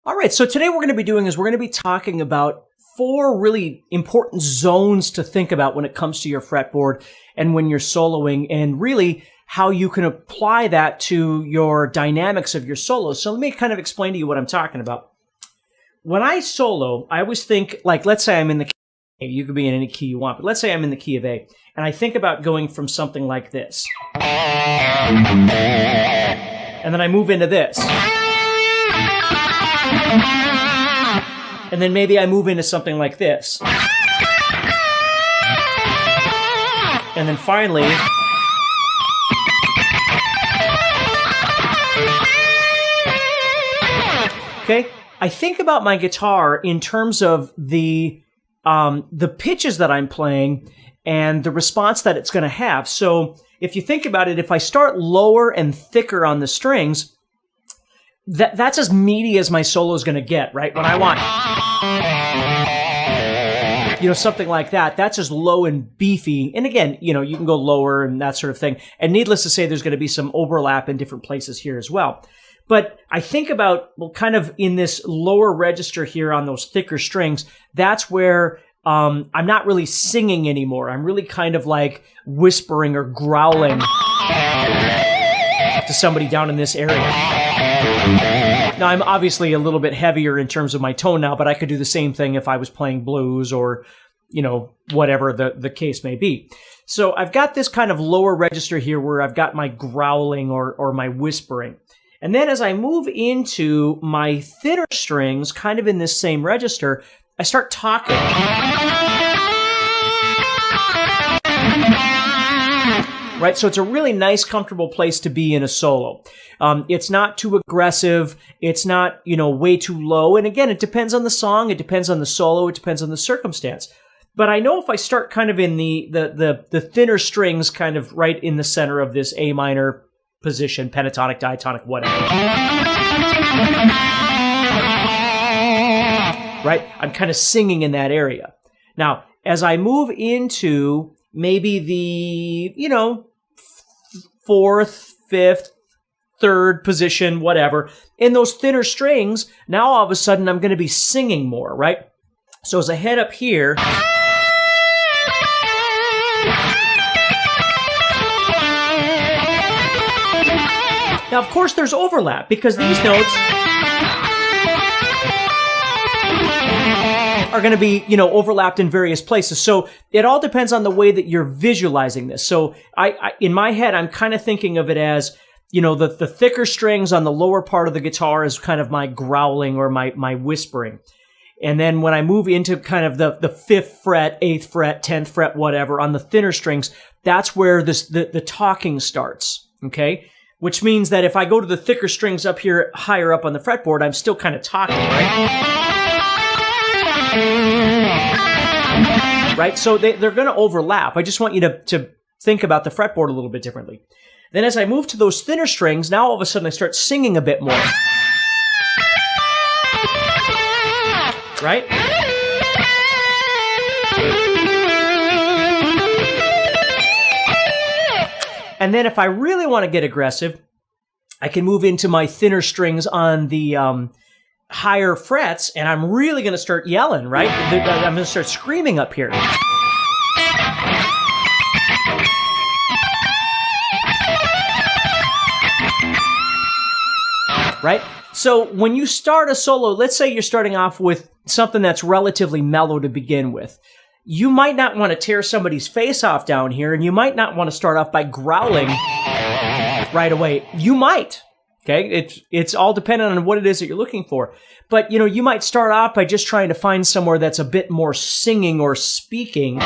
All right, so today we're going to be talking about 4 really important zones to think about when it comes to your fretboard and when you're soloing, and really how you can apply that to your dynamics of your solos. So let me kind of explain to you what I'm talking about. When I solo, I always think, like, let's say I'm in the key of A. You could be in any key you want, but let's say I'm in the key of A, and I think about going from something like this. And then I move into this. And then maybe I move into something like this. And then finally, okay, I think about my guitar in terms of the pitches that I'm playing and the response that it's going to have. So if you think about it, if I start lower and thicker on the strings, that's as meaty as my solo is going to get, right? When I want, something like that, that's as low and beefy. And again, you can go lower and that sort of thing. And needless to say, there's going to be some overlap in different places here as well. But I think about, kind of in this lower register here on those thicker strings, that's where I'm not really singing anymore. I'm really kind of like whispering or growling to somebody down in this area. Now, I'm obviously a little bit heavier in terms of my tone now, but I could do the same thing if I was playing blues or, whatever the case may be. So I've got this kind of lower register here where I've got my growling or my whispering. And then as I move into my thinner strings, kind of in this same register, I start talking. Right? So it's a really nice, comfortable place to be in a solo. It's not too aggressive. It's not, way too low. And again, it depends on the song. It depends on the solo. It depends on the circumstance. But I know if I start kind of in the thinner strings, kind of right in the center of this A minor position, pentatonic, diatonic, whatever. Right? I'm kind of singing in that area. Now, as I move into maybe the, 4th, 5th, 3rd position, whatever, in those thinner strings, now all of a sudden I'm going to be singing more, right? So as I head up here, now, of course, there's overlap because these notes are going to be, overlapped in various places. So it all depends on the way that you're visualizing this. So I in my head, I'm kind of thinking of it as, the thicker strings on the lower part of the guitar is kind of my growling or my whispering. And then when I move into kind of the 5th fret, 8th fret, 10th fret, whatever, on the thinner strings, that's where the talking starts, okay? Which means that if I go to the thicker strings up here, higher up on the fretboard, I'm still kind of talking, right? Right? So they're going to overlap. I just want you to think about the fretboard a little bit differently. Then as I move to those thinner strings, now all of a sudden I start singing a bit more. Right? And then if I really want to get aggressive, I can move into my thinner strings on the higher frets, and I'm really going to start yelling, right? I'm going to start screaming up here. Right? So when you start a solo, let's say you're starting off with something that's relatively mellow to begin with. You might not want to tear somebody's face off down here, and you might not want to start off by growling right away. You might, okay? It's all dependent on what it is that you're looking for. But, you might start off by just trying to find somewhere that's a bit more singing or speaking.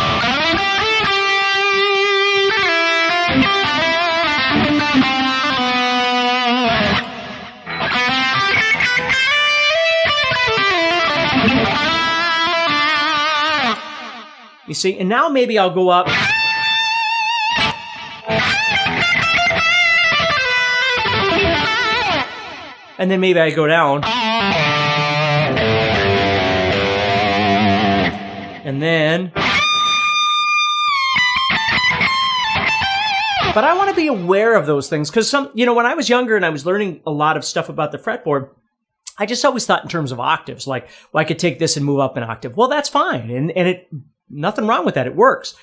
You see, and now maybe I'll go up. And then maybe I go down. And then. But I want to be aware of those things because when I was younger and I was learning a lot of stuff about the fretboard, I just always thought in terms of octaves, like, well, I could take this and move up an octave. Well, that's fine. And nothing wrong with that. It works.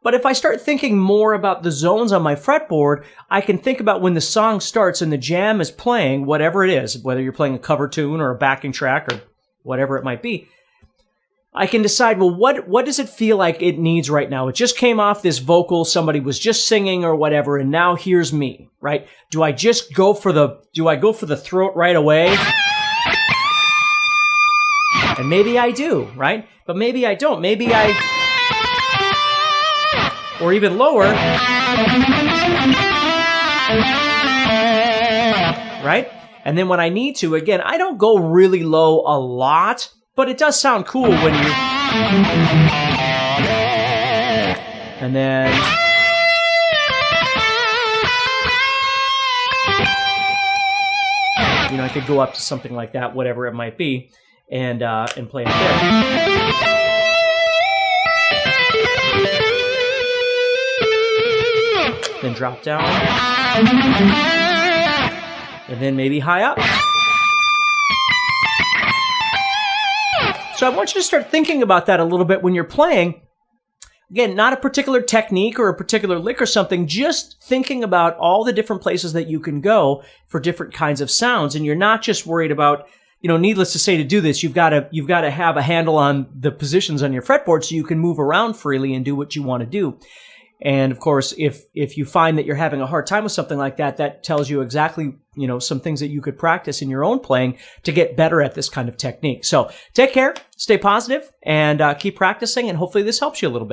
But if I start thinking more about the zones on my fretboard, I can think about when the song starts and the jam is playing, whatever it is, whether you're playing a cover tune or a backing track or whatever it might be. I can decide, well, what does it feel like it needs right now? It just came off this vocal, somebody was just singing or whatever, and now here's me, right? Do I go for the throat right away? And maybe I do, right? But maybe I don't. Or even lower, right? And then when I need to, again, I don't go really low a lot, but it does sound cool when you... And then... I could go up to something like that, whatever it might be, and play it there. Then drop down, and then maybe high up. So I want you to start thinking about that a little bit when you're playing. Again, not a particular technique or a particular lick or something, just thinking about all the different places that you can go for different kinds of sounds. And you're not just worried about, needless to say, to do this, you've got to have a handle on the positions on your fretboard so you can move around freely and do what you want to do. And of course, if you find that you're having a hard time with something like that, that tells you exactly, some things that you could practice in your own playing to get better at this kind of technique. So take care, stay positive, and keep practicing, and hopefully this helps you a little bit.